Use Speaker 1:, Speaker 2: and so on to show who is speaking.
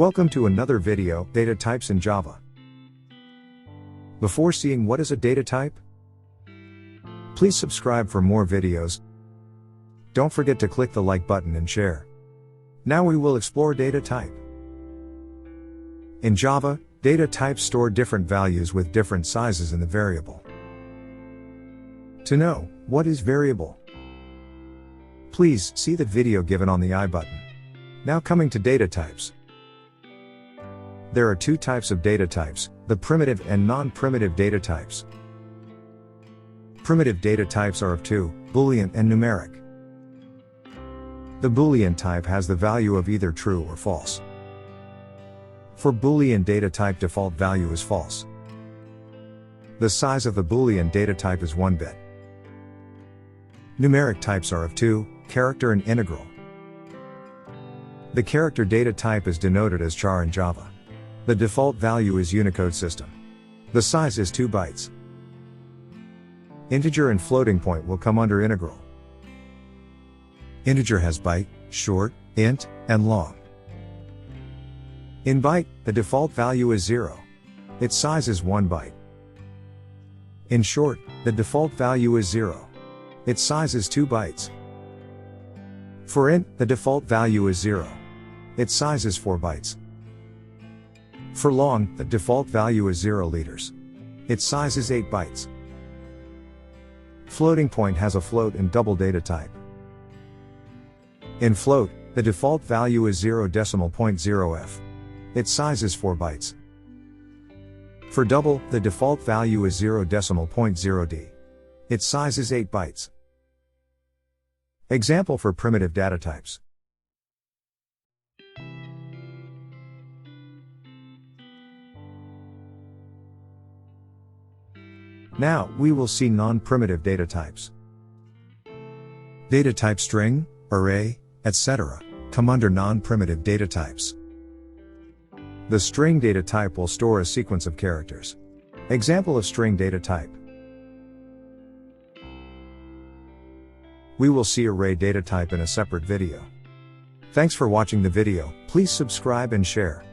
Speaker 1: Welcome to another video, Data Types in Java. Before seeing what is a data type, please subscribe for more videos. Don't forget to click the like button and share. Now we will explore data type. In Java, data types store different values with different sizes in the variable. To know what is variable, please see the video given on the I button. Now coming to data types. There are two types of data types, the primitive and non-primitive data types. Primitive data types are of two, Boolean and numeric. The Boolean type has the value of either true or false. For Boolean data type, default value is false. The size of the Boolean data type is 1 bit. Numeric types are of two, character and integral. The character data type is denoted as char in Java. The default value is Unicode system. The size is 2 bytes. Integer and floating point will come under integral. Integer has byte, short, int, and long. In byte, the default value is 0. Its size is 1 byte. In short, the default value is 0. Its size is 2 bytes. For int, the default value is 0. Its size is 4 bytes. For long, the default value is 0 liters. Its size is 8 bytes. Floating point has a float and double data type. In float, the default value is 0.0f. Its size is 4 bytes. For double, the default value is 0.0d. Its size is 8 bytes. Example for primitive data types. Now, we will see non-primitive data types. Data type string, array, etc. come under non-primitive data types. The string data type will store a sequence of characters. Example of string data type. We will see array data type in a separate video. Thanks for watching the video. Please subscribe and share.